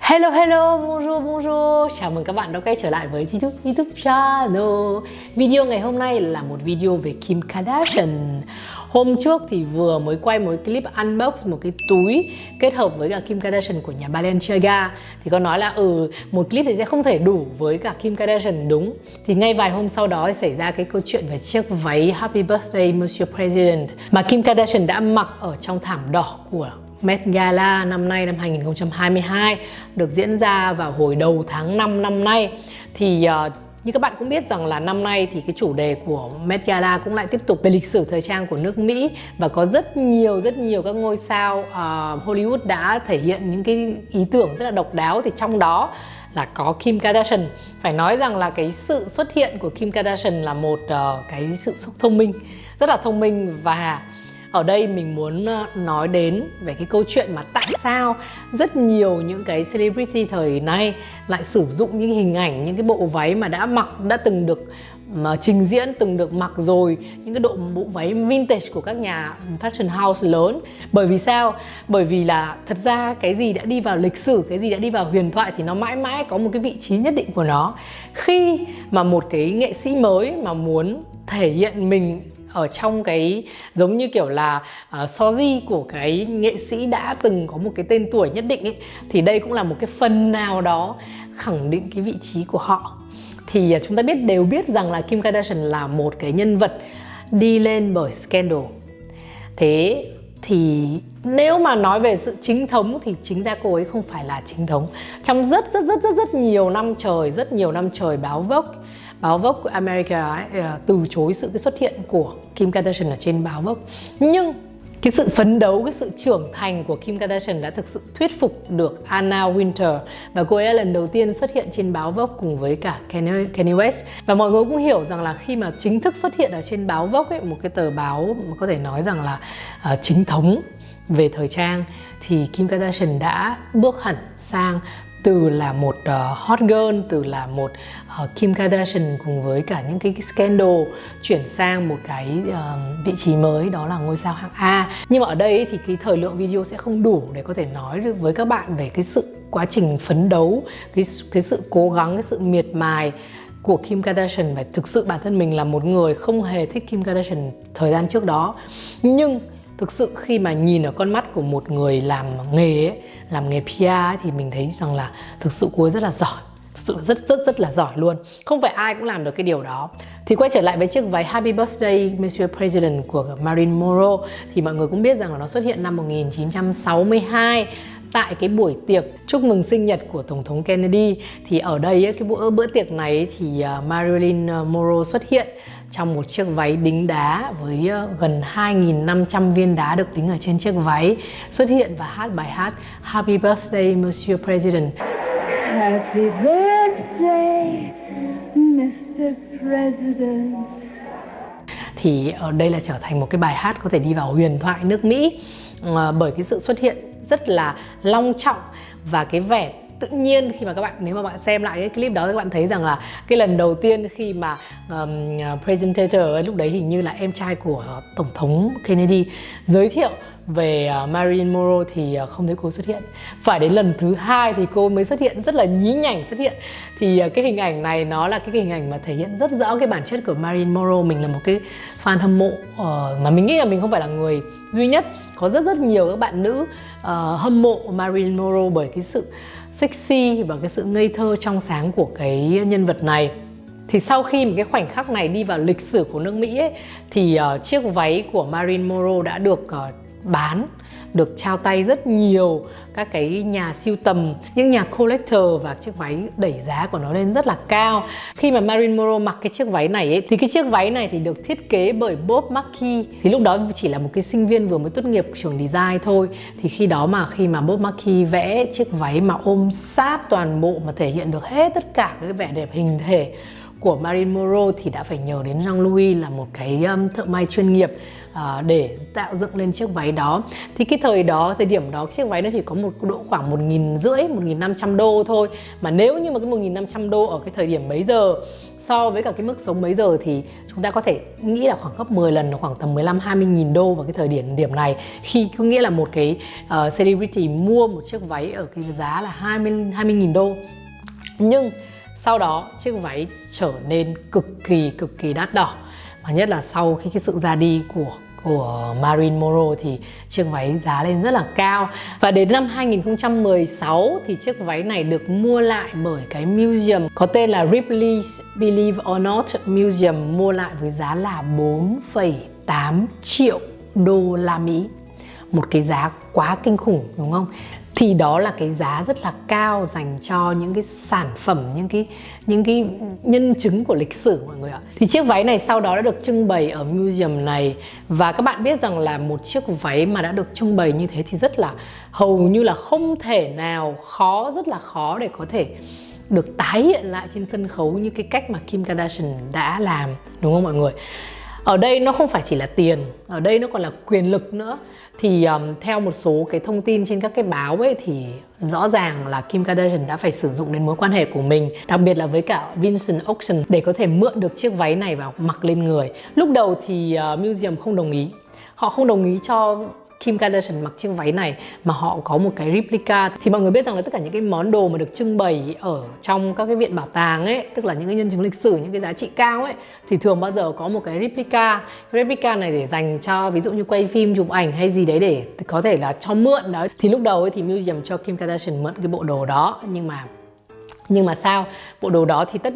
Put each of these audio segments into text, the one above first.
Hello hello, bonjour bonjour. Chào mừng các bạn đã quay trở lại với YouTube channel. Video ngày hôm nay là một video về Kim Kardashian. Hôm trước thì vừa mới quay một clip unbox một cái túi kết hợp với cả Kim Kardashian của nhà Balenciaga. Thì có nói là một clip thì sẽ không thể đủ với cả Kim Kardashian, đúng. Thì ngay vài hôm sau đó thì xảy ra cái câu chuyện về chiếc váy Happy Birthday Monsieur President mà Kim Kardashian đã mặc ở trong thảm đỏ của Met Gala năm nay, năm 2022, được diễn ra vào hồi đầu tháng 5 năm nay. Thì như các bạn cũng biết rằng là năm nay thì cái chủ đề của Met Gala cũng lại tiếp tục về lịch sử thời trang của nước Mỹ. Và có rất nhiều các ngôi sao Hollywood đã thể hiện những cái ý tưởng rất là độc đáo. Thì trong đó là có Kim Kardashian. Phải nói rằng là cái sự xuất hiện của Kim Kardashian là một cái sự thông minh, rất là thông minh. Và ở đây mình muốn nói đến về cái câu chuyện mà tại sao rất nhiều những cái celebrity thời nay lại sử dụng những hình ảnh, những cái bộ váy mà đã từng được trình diễn, từng được mặc rồi, những cái bộ váy vintage của các nhà fashion house lớn. Bởi vì sao? Bởi vì là thật ra cái gì đã đi vào lịch sử, cái gì đã đi vào huyền thoại thì nó mãi mãi có một cái vị trí nhất định của nó. Khi mà một cái nghệ sĩ mới mà muốn thể hiện mình ở trong cái giống như kiểu là soji của cái nghệ sĩ đã từng có một cái tên tuổi nhất định ấy, thì đây cũng là một cái phần nào đó khẳng định cái vị trí của họ. Thì chúng ta đều biết rằng là Kim Kardashian là một cái nhân vật đi lên bởi scandal. Thế thì nếu mà nói về sự chính thống thì chính ra cô ấy không phải là chính thống. Trong rất nhiều năm trời báo Vogue của America ấy, từ chối sự xuất hiện của Kim Kardashian ở trên báo Vogue. Nhưng cái sự phấn đấu, cái sự trưởng thành của Kim Kardashian đã thực sự thuyết phục được Anna Wintour. Và cô ấy là lần đầu tiên xuất hiện trên báo Vogue cùng với cả Kanye West. Và mọi người cũng hiểu rằng là khi mà chính thức xuất hiện ở trên báo Vogue ấy, một cái tờ báo mà có thể nói rằng là chính thống về thời trang, thì Kim Kardashian đã bước hẳn sang từ là một hot girl, từ là một Kim Kardashian cùng với cả những cái scandal, chuyển sang một cái vị trí mới, đó là ngôi sao hạng A. Nhưng mà ở đây thì cái thời lượng video sẽ không đủ để có thể nói được với các bạn về cái sự quá trình phấn đấu, cái sự cố gắng, cái sự miệt mài của Kim Kardashian. Và thực sự bản thân mình là một người không hề thích Kim Kardashian thời gian trước đó. Nhưng thực sự khi mà nhìn ở con mắt của một người làm nghề PR ấy, thì mình thấy rằng là thực sự cô ấy rất là giỏi, thực sự rất là giỏi luôn. Không phải ai cũng làm được cái điều đó. Thì quay trở lại với chiếc váy Happy Birthday Monsieur President của Marilyn Monroe, thì mọi người cũng biết rằng là nó xuất hiện năm 1962 tại cái buổi tiệc chúc mừng sinh nhật của Tổng thống Kennedy. Thì ở đây cái bữa tiệc này thì Marilyn Monroe xuất hiện trong một chiếc váy đính đá với gần 2.500 viên đá được đính ở trên chiếc váy, xuất hiện và hát bài hát Happy Birthday Monsieur President. Happy birthday, Mr. President. Thì ở đây là trở thành một cái bài hát có thể đi vào huyền thoại nước Mỹ bởi cái sự xuất hiện rất là long trọng và cái vẻ tự nhiên. Khi mà nếu mà bạn xem lại cái clip đó thì các bạn thấy rằng là cái lần đầu tiên khi mà presentator lúc đấy hình như là em trai của Tổng thống Kennedy giới thiệu về Marilyn Monroe thì không thấy cô xuất hiện. Phải đến lần thứ 2 thì cô mới xuất hiện, rất là nhí nhảnh xuất hiện. Thì cái hình ảnh này nó là cái hình ảnh mà thể hiện rất rõ cái bản chất của Marilyn Monroe. Mình là một cái fan hâm mộ mà mình nghĩ là mình không phải là người duy nhất. Có rất nhiều các bạn nữ hâm mộ Marilyn Monroe bởi cái sự sexy và cái sự ngây thơ trong sáng của cái nhân vật này. Thì sau khi một cái khoảnh khắc này đi vào lịch sử của nước Mỹ ấy, thì chiếc váy của Marilyn Monroe đã được được trao tay rất nhiều các cái nhà sưu tầm, những nhà collector, và chiếc váy đẩy giá của nó lên rất là cao. Khi mà Marilyn Monroe mặc cái chiếc váy này ấy, thì cái chiếc váy này thì được thiết kế bởi Bob Mackie. Thì lúc đó chỉ là một cái sinh viên vừa mới tốt nghiệp trường design thôi. Thì khi mà Bob Mackie vẽ chiếc váy mà ôm sát toàn bộ, mà thể hiện được hết tất cả cái vẻ đẹp hình thể của Marilyn Monroe thì đã phải nhờ đến Jean-Louis là một cái thợ may chuyên nghiệp để tạo dựng lên chiếc váy đó. Thì cái thời điểm đó chiếc váy nó chỉ có một độ khoảng 1.500, 1.500 đô thôi. Mà nếu như mà cái 1.500 đô ở cái thời điểm bấy giờ so với cả cái mức sống bấy giờ thì chúng ta có thể nghĩ là khoảng gấp 10 lần, là khoảng tầm 15-20.000 đô vào cái thời điểm này. Khi có nghĩa là một cái celebrity mua một chiếc váy ở cái giá là 20.000 đô. Nhưng sau đó chiếc váy trở nên cực kỳ đắt đỏ. Và nhất là sau khi cái sự ra đi của Marilyn Monroe thì chiếc váy giá lên rất là cao. Và đến năm 2016 thì chiếc váy này được mua lại bởi cái museum có tên là Ripley's Believe or Not Museum, mua lại với giá là 4,8 triệu đô la Mỹ. Một cái giá quá kinh khủng đúng không? Thì đó là cái giá rất là cao dành cho những cái sản phẩm, những cái nhân chứng của lịch sử mọi người ạ. Thì chiếc váy này sau đó đã được trưng bày ở museum này. Và các bạn biết rằng là một chiếc váy mà đã được trưng bày như thế thì rất là hầu như là không thể nào rất là khó để có thể được tái hiện lại trên sân khấu như cái cách mà Kim Kardashian đã làm, đúng không mọi người? Ở đây nó không phải chỉ là tiền, ở đây nó còn là quyền lực nữa. Thì theo một số cái thông tin trên các cái báo ấy thì rõ ràng là Kim Kardashian đã phải sử dụng đến mối quan hệ của mình, đặc biệt là với cả Vincent Auction, để có thể mượn được chiếc váy này và mặc lên người. Lúc đầu thì museum không đồng ý. Họ không đồng ý cho Kim Kardashian mặc chiếc váy này, mà họ có một cái replica. Thì mọi người biết rằng là tất cả những cái món đồ mà được trưng bày ở trong các cái viện bảo tàng ấy, tức là những cái nhân chứng lịch sử, những cái giá trị cao ấy, thì thường bao giờ có một cái replica. Cái replica này để dành cho ví dụ như quay phim, chụp ảnh hay gì đấy để có thể là cho mượn đó. Thì lúc đầu ấy thì museum cho Kim Kardashian mượn cái bộ đồ đó, nhưng mà sao? Bộ đồ đó thì tất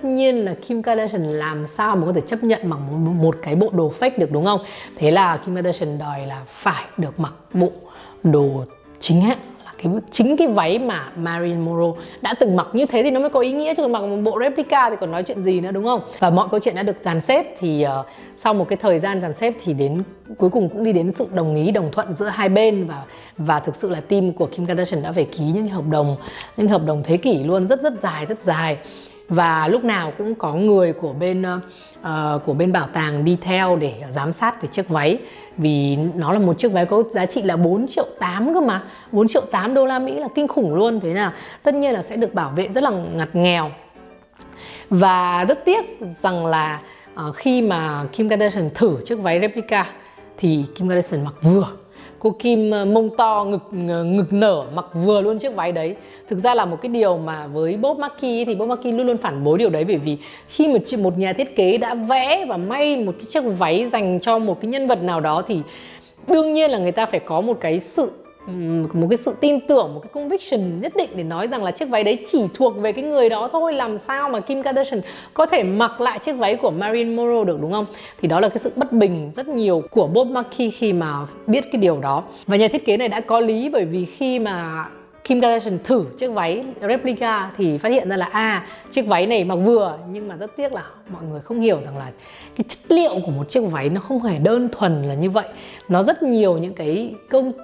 nhiên là Kim Kardashian làm sao mà có thể chấp nhận mặc một cái bộ đồ fake được, đúng không? Thế là Kim Kardashian đòi là phải được mặc bộ đồ chính hãng, là chính cái váy mà Marilyn Monroe đã từng mặc. Như thế thì nó mới có ý nghĩa, chứ còn mặc một bộ replica thì còn nói chuyện gì nữa, đúng không? Và mọi câu chuyện đã được dàn xếp. Thì sau một cái thời gian dàn xếp thì cuối cùng cũng đi đến sự đồng ý, đồng thuận giữa hai bên. Và thực sự là team của Kim Kardashian đã phải ký những hợp đồng thế kỷ luôn, rất dài. Và lúc nào cũng có người của bên bảo tàng đi theo để giám sát về chiếc váy. Vì nó là một chiếc váy có giá trị là 4,8 triệu cơ mà. 4,8 triệu đô la Mỹ là kinh khủng luôn. Thế nào tất nhiên là sẽ được bảo vệ rất là ngặt nghèo. Và rất tiếc rằng là khi mà Kim Kardashian thử chiếc váy replica thì Kim Kardashian mặc vừa. Cô Kim mông to, ngực nở, mặc vừa luôn chiếc váy đấy. Thực ra là một cái điều mà với Bob Mackie thì Bob Mackie luôn luôn phản đối điều đấy. Bởi vì khi mà một nhà thiết kế đã vẽ và may một cái chiếc váy dành cho một cái nhân vật nào đó thì đương nhiên là người ta phải có một cái sự tin tưởng, một cái conviction nhất định để nói rằng là chiếc váy đấy chỉ thuộc về cái người đó thôi. Làm sao mà Kim Kardashian có thể mặc lại chiếc váy của Marilyn Monroe được, đúng không? Thì đó là cái sự bất bình rất nhiều của Bob Mackie khi mà biết cái điều đó. Và nhà thiết kế này đã có lý, bởi vì khi mà Kim Kardashian thử chiếc váy replica thì phát hiện ra là chiếc váy này mặc vừa. Nhưng mà rất tiếc là mọi người không hiểu rằng là cái chất liệu của một chiếc váy nó không hề đơn thuần là như vậy. Nó rất nhiều những cái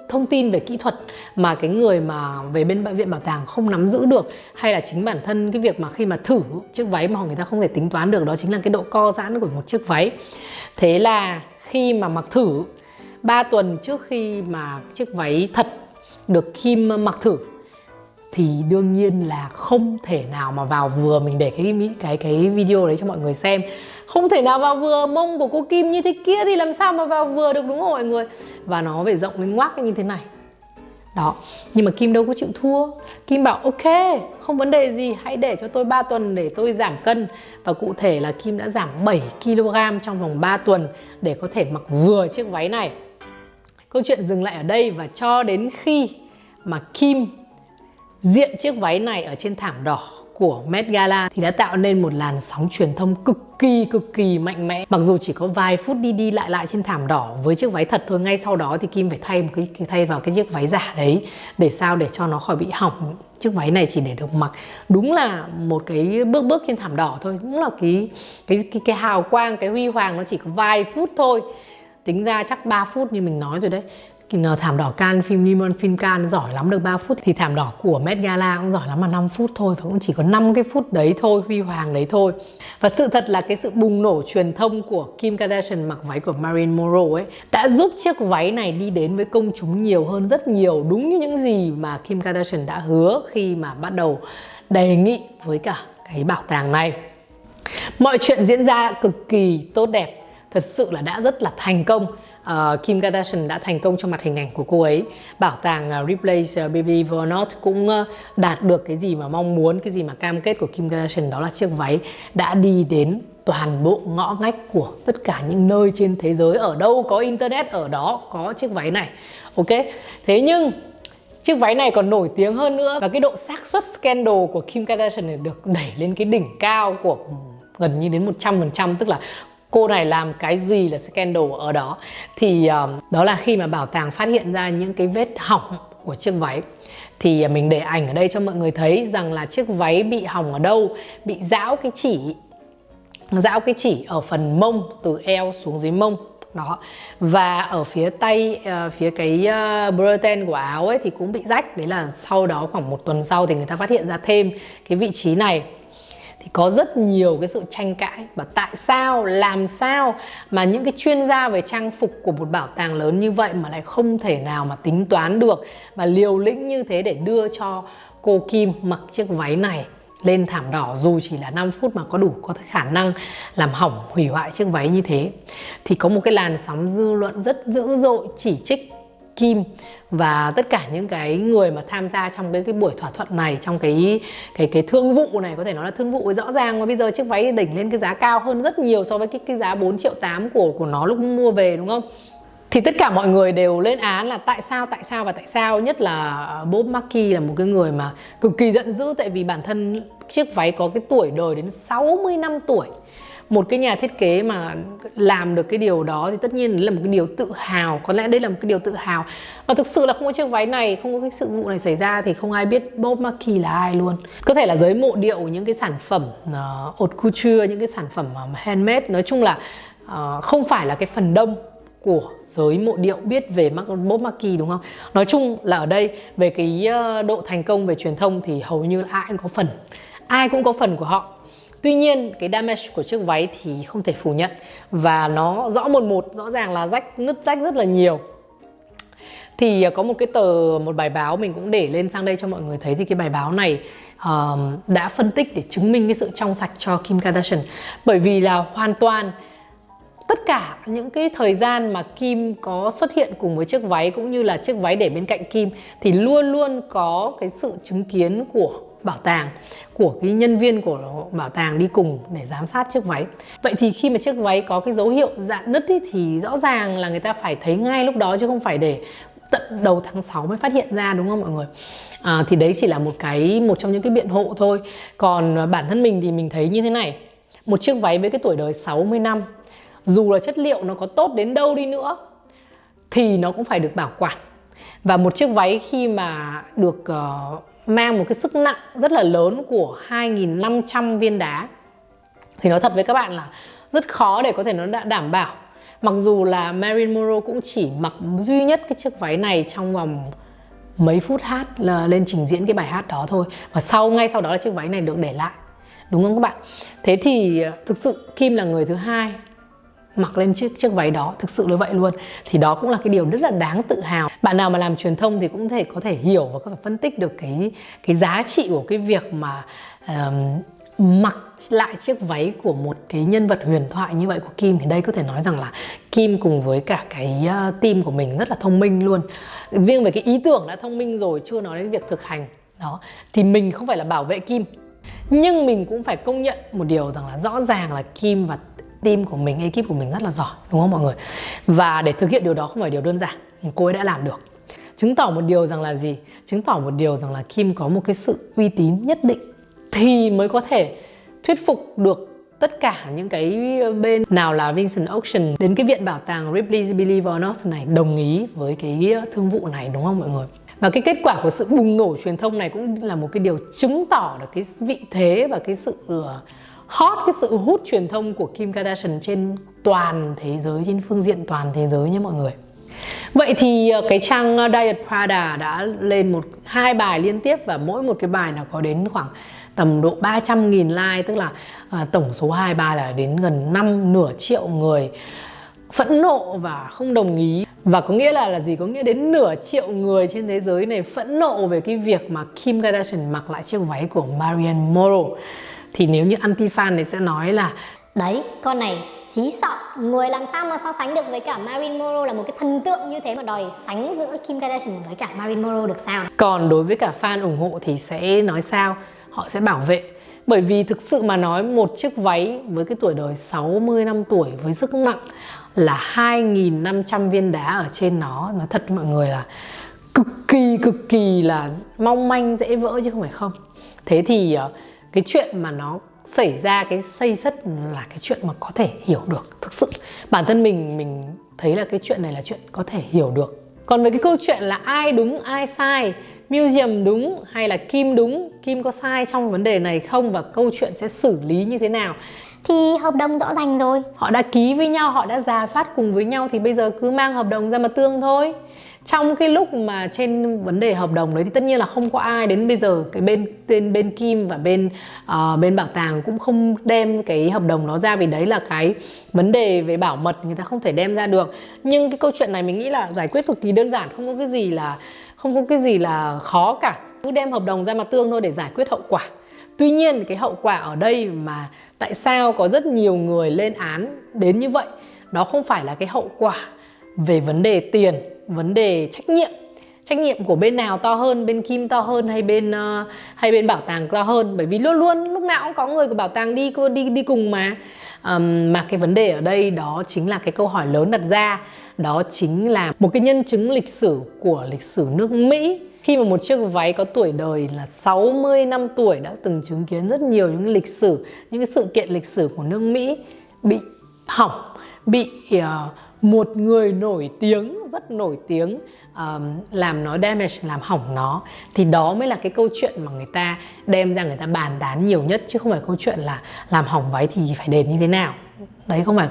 thông tin về kỹ thuật mà cái người mà về bên viện bảo tàng không nắm giữ được. Hay là chính bản thân cái việc mà khi mà thử chiếc váy mà người ta không thể tính toán được, đó chính là cái độ co giãn của một chiếc váy. Thế là khi mà mặc thử 3 tuần trước khi mà chiếc váy thật được Kim mặc thử thì đương nhiên là không thể nào mà vào vừa. Mình để cái video đấy cho mọi người xem. Không thể nào vào vừa mông của cô Kim như thế kia thì làm sao mà vào vừa được, đúng không mọi người? Và nó phải rộng lên ngoác như thế này. Đó, nhưng mà Kim đâu có chịu thua. Kim bảo ok, không vấn đề gì, hãy để cho tôi 3 tuần để tôi giảm cân. Và cụ thể là Kim đã giảm 7 kg trong vòng 3 tuần để có thể mặc vừa chiếc váy này. Câu chuyện dừng lại ở đây, và cho đến khi mà Kim diện chiếc váy này ở trên thảm đỏ của Met Gala thì đã tạo nên một làn sóng truyền thông cực kỳ mạnh mẽ. Mặc dù chỉ có vài phút đi lại trên thảm đỏ với chiếc váy thật thôi, ngay sau đó thì Kim phải thay vào cái chiếc váy giả đấy để cho nó khỏi bị hỏng. Chiếc váy này chỉ để được mặc đúng là một cái bước trên thảm đỏ thôi, đúng là cái hào quang, cái huy hoàng nó chỉ có vài phút thôi. Tính ra chắc 3 phút như mình nói rồi đấy. thảm đỏ Cannes, phim Cannes giỏi lắm được 3 phút, thì thảm đỏ của Met Gala cũng giỏi lắm là 5 phút thôi, và cũng chỉ có 5 cái phút đấy thôi, huy hoàng đấy thôi. Và sự thật là cái sự bùng nổ truyền thông của Kim Kardashian mặc váy của Marilyn Monroe ấy đã giúp chiếc váy này đi đến với công chúng nhiều hơn rất nhiều, đúng như những gì mà Kim Kardashian đã hứa khi mà bắt đầu đề nghị với cả cái bảo tàng này. Mọi chuyện diễn ra cực kỳ tốt đẹp, thật sự là đã rất là thành công. Kim Kardashian đã thành công trong mặt hình ảnh của cô ấy. Bảo tàng Ripley's Believe or Not cũng đạt được cái gì mà mong muốn, cái gì mà cam kết của Kim Kardashian, đó là chiếc váy đã đi đến toàn bộ ngõ ngách của tất cả những nơi trên thế giới. Ở đâu có internet ở đó có chiếc váy này. Ok, thế nhưng chiếc váy này còn nổi tiếng hơn nữa, và cái độ xác suất scandal của Kim Kardashian được đẩy lên cái đỉnh cao của gần như đến 100%, tức là cô này làm cái gì là scandal ở đó. Thì đó là khi mà bảo tàng phát hiện ra những cái vết hỏng của chiếc váy. Thì mình để ảnh ở đây cho mọi người thấy rằng là chiếc váy bị hỏng ở đâu, bị rão cái chỉ ở phần mông, từ eo xuống dưới mông đó, và ở phía tay, phía cái button của áo ấy thì cũng bị rách. Đấy là sau đó khoảng 1 tuần sau thì người ta phát hiện ra thêm cái vị trí này. Thì có rất nhiều cái sự tranh cãi, và tại sao, làm sao mà những cái chuyên gia về trang phục của một bảo tàng lớn như vậy mà lại không thể nào mà tính toán được và liều lĩnh như thế để đưa cho cô Kim mặc chiếc váy này lên thảm đỏ, dù chỉ là 5 phút mà có khả năng làm hỏng, hủy hoại chiếc váy như thế. Thì có một cái làn sóng dư luận rất dữ dội chỉ trích Kim và tất cả những cái người mà tham gia trong cái buổi thỏa thuận này, trong cái thương vụ này, có thể nói là thương vụ rõ ràng mà bây giờ chiếc váy đỉnh lên cái giá cao hơn rất nhiều so với cái giá 4,8 triệu của nó lúc mua về, đúng không? Thì tất cả mọi người đều lên án là tại sao, nhất là Bob Mackie là một cái người mà cực kỳ giận dữ, tại vì bản thân chiếc váy có cái tuổi đời đến 60 năm tuổi. Một cái nhà thiết kế mà làm được cái điều đó thì tất nhiên là một cái điều tự hào, có lẽ đây là một cái điều tự hào. Và thực sự là không có chiếc váy này, không có cái sự vụ này xảy ra thì không ai biết Bob Mackie là ai luôn. Có thể là giới mộ điệu những cái sản phẩm haute couture, những cái sản phẩm handmade, nói chung là không phải là cái phần đông của giới mộ điệu biết về Bob Mackie, đúng không? Nói chung là ở đây về cái độ thành công về truyền thông thì hầu như là ai cũng có phần của họ. Tuy nhiên cái damage của chiếc váy thì không thể phủ nhận, và nó rõ ràng là nứt rách rất là nhiều. Thì có một bài báo mình cũng để lên sang đây cho mọi người thấy. Thì cái bài báo này đã phân tích để chứng minh cái sự trong sạch cho Kim Kardashian. Bởi vì là hoàn toàn tất cả những cái thời gian mà Kim có xuất hiện cùng với chiếc váy, cũng như là chiếc váy để bên cạnh Kim, thì luôn luôn có cái sự chứng kiến của bảo tàng, của cái nhân viên của bảo tàng đi cùng để giám sát chiếc váy. Vậy thì khi mà chiếc váy có cái dấu hiệu rạn nứt ý, thì rõ ràng là người ta phải thấy ngay lúc đó, chứ không phải để tận đầu tháng 6 mới phát hiện ra, đúng không mọi người? Thì đấy chỉ là một trong những cái biện hộ thôi. Còn bản thân mình thì mình thấy như thế này. Một chiếc váy với cái tuổi đời 60 năm, dù là chất liệu nó có tốt đến đâu đi nữa thì nó cũng phải được bảo quản. Và một chiếc váy khi mà được mang một cái sức nặng rất là lớn của 2.500 viên đá thì nói thật với các bạn là rất khó để có thể nó đã đảm bảo. Mặc dù là Marilyn Monroe cũng chỉ mặc duy nhất cái chiếc váy này trong vòng mấy phút hát là lên trình diễn cái bài hát đó thôi, và ngay sau đó là chiếc váy này được để lại, đúng không các bạn? Thế thì thực sự Kim là người thứ hai mặc lên chiếc váy đó, thực sự như vậy luôn. Thì đó cũng là cái điều rất là đáng tự hào. Bạn nào mà làm truyền thông thì cũng có thể hiểu và có thể phân tích được cái giá trị của cái việc mà mặc lại chiếc váy của một cái nhân vật huyền thoại như vậy của Kim. Thì đây có thể nói rằng là Kim cùng với cả cái team của mình rất là thông minh luôn. Riêng về cái ý tưởng đã thông minh rồi, chưa nói đến việc thực hành đó. Thì mình không phải là bảo vệ Kim, nhưng mình cũng phải công nhận một điều rằng là rõ ràng là Kim và team của mình, ekip của mình rất là giỏi, đúng không mọi người? Và để thực hiện điều đó không phải điều đơn giản, cô ấy đã làm được. Chứng tỏ một điều rằng là gì? Chứng tỏ một điều rằng là Kim có một cái sự uy tín nhất định thì mới có thể thuyết phục được tất cả những cái bên, nào là Vincent Auction đến cái viện bảo tàng Ripley's Believe or Not này, đồng ý với cái thương vụ này, đúng không mọi người? Và cái kết quả của sự bùng nổ truyền thông này cũng là một cái điều chứng tỏ được cái vị thế và cái sự hot, cái sự hút truyền thông của Kim Kardashian trên toàn thế giới, trên phương diện toàn thế giới nhé mọi người. Vậy thì cái trang Diet Prada đã lên 2 bài liên tiếp, và mỗi một cái bài nào có đến khoảng tầm độ 300.000 like, tức là tổng số 2 bài là đến gần nửa triệu người phẫn nộ và không đồng ý. Và có nghĩa là gì? Có nghĩa đến nửa triệu người trên thế giới này phẫn nộ về cái việc mà Kim Kardashian mặc lại chiếc váy của Marilyn Monroe. Thì nếu như anti-fan thì sẽ nói là đấy, con này xí xọ, người làm sao mà so sánh được với cả Marilyn Monroe, là một cái thần tượng như thế mà đòi sánh giữa Kim Kardashian với cả Marilyn Monroe được sao? Còn đối với cả fan ủng hộ thì sẽ nói sao? Họ sẽ bảo vệ. Bởi vì thực sự mà nói, một chiếc váy với cái tuổi đời 60 năm tuổi với sức nặng là 2.500 viên đá ở trên nó, nói thật với mọi người là cực kỳ là mong manh dễ vỡ chứ không phải không. Thế thì cái chuyện mà nó xảy ra cái xây sất là cái chuyện mà có thể hiểu được. Thực sự bản thân mình thấy là cái chuyện này là chuyện có thể hiểu được. Còn về cái câu chuyện là ai đúng ai sai, Museum đúng hay là Kim đúng, Kim có sai trong vấn đề này không, và câu chuyện sẽ xử lý như thế nào, Thì hợp đồng rõ ràng rồi. họ đã ký với nhau, họ đã rà soát cùng với nhau, thì bây giờ cứ mang hợp đồng ra mà tương thôi. Trong cái lúc mà trên vấn đề hợp đồng đấy thì tất nhiên là không có ai đến bây giờ cái bên Kim và bên bảo tàng cũng không đem cái hợp đồng đó ra, vì đấy là cái vấn đề về bảo mật, người ta không thể đem ra được. Nhưng cái câu chuyện này mình nghĩ là giải quyết cực kỳ đơn giản, không có cái gì là khó cả. Cứ đem hợp đồng ra mà tương thôi để giải quyết hậu quả. Tuy nhiên cái hậu quả ở đây mà tại sao có rất nhiều người lên án đến như vậy, đó không phải là cái hậu quả về vấn đề tiền, vấn đề trách nhiệm của bên nào to hơn, bên Kim to hơn hay bên bảo tàng to hơn, bởi vì luôn lúc nào cũng có người của bảo tàng đi cùng mà. Mà cái vấn đề ở đây đó chính là cái câu hỏi lớn đặt ra, đó chính là một cái nhân chứng lịch sử của lịch sử nước Mỹ. Khi mà một chiếc váy có tuổi đời là 60 năm tuổi đã từng chứng kiến rất nhiều những lịch sử, những cái sự kiện lịch sử của nước Mỹ bị hỏng, bị một người nổi tiếng, rất nổi tiếng làm nó damage, làm hỏng nó, thì đó mới là cái câu chuyện mà người ta đem ra người ta bàn tán nhiều nhất, chứ không phải câu chuyện là làm hỏng váy thì phải đền như thế nào. Đấy không phải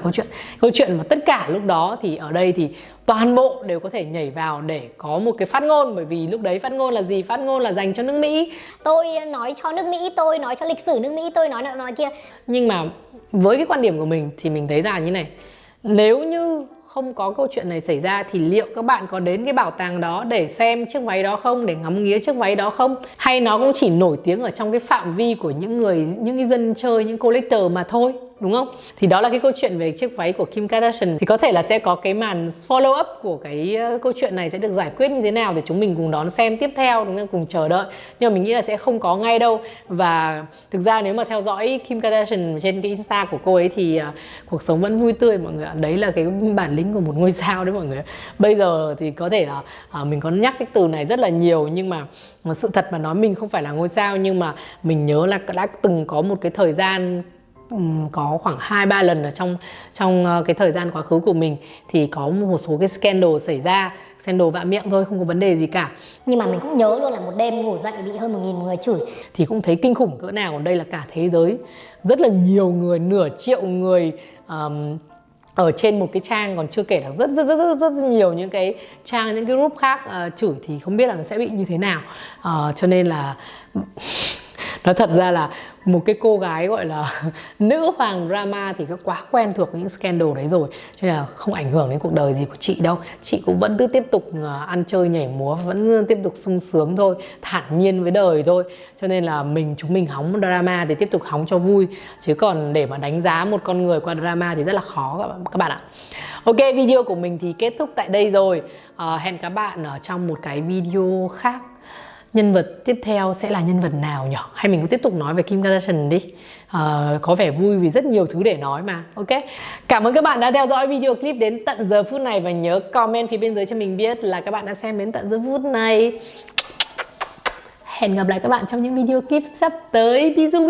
câu chuyện mà tất cả lúc đó thì ở đây thì toàn bộ đều có thể nhảy vào để có một cái phát ngôn, bởi vì lúc đấy phát ngôn là gì? Phát ngôn là dành cho nước Mỹ. Tôi nói cho nước Mỹ, tôi nói cho lịch sử nước Mỹ, tôi nói kia. Nhưng mà với cái quan điểm của mình thì mình thấy ra như này, nếu như không có câu chuyện này xảy ra thì liệu các bạn có đến cái bảo tàng đó để xem chiếc váy đó không, để ngắm nghía chiếc váy đó không? Hay nó cũng chỉ nổi tiếng ở trong cái phạm vi của những cái dân chơi, những collector mà thôi, đúng không? Thì đó là cái câu chuyện về chiếc váy của Kim Kardashian. Thì có thể là sẽ có cái màn follow up của cái câu chuyện này sẽ được giải quyết như thế nào, để chúng mình cùng đón xem tiếp theo, đúng không? Cùng chờ đợi. Nhưng mà mình nghĩ là sẽ không có ngay đâu. Và thực ra nếu mà theo dõi Kim Kardashian trên cái Insta của cô ấy thì cuộc sống vẫn vui tươi mọi người ạ. Đấy là cái bản lĩnh của một ngôi sao đấy mọi người. Bây giờ thì có thể là mình có nhắc cái từ này rất là nhiều, nhưng mà sự thật mà nói, mình không phải là ngôi sao, nhưng mà mình nhớ là đã từng có một cái thời gian, có khoảng 2-3 lần ở trong cái thời gian quá khứ của mình thì có một số cái scandal xảy ra, scandal vạ miệng thôi, không có vấn đề gì cả. Nhưng mà mình cũng nhớ luôn là một đêm ngủ dậy bị hơn 1.000 người chửi. Thì cũng thấy kinh khủng cỡ nào. Còn đây là cả thế giới, rất là nhiều người, nửa triệu người ở trên một cái trang, còn chưa kể là rất nhiều những cái trang, những cái group khác chửi, thì không biết là nó sẽ bị như thế nào. Cho nên là nói thật ra là một cái cô gái gọi là nữ hoàng drama thì nó quá quen thuộc những scandal đấy rồi, cho nên là không ảnh hưởng đến cuộc đời gì của chị đâu. Chị cũng vẫn cứ tiếp tục ăn chơi nhảy múa, vẫn tiếp tục sung sướng thôi, thản nhiên với đời thôi. Cho nên là chúng mình hóng drama thì tiếp tục hóng cho vui, chứ còn để mà đánh giá một con người qua drama thì rất là khó các bạn ạ. Ok, video của mình thì kết thúc tại đây rồi. Hẹn các bạn ở trong một cái video khác. Nhân vật tiếp theo sẽ là nhân vật nào nhỉ? Hay mình cứ tiếp tục nói về Kim Kardashian đi. Có vẻ vui vì rất nhiều thứ để nói mà. Ok. Cảm ơn các bạn đã theo dõi video clip đến tận giờ phút này. Và nhớ comment phía bên dưới cho mình biết là các bạn đã xem đến tận giờ phút này. Hẹn gặp lại các bạn trong những video clip sắp tới. Bisous.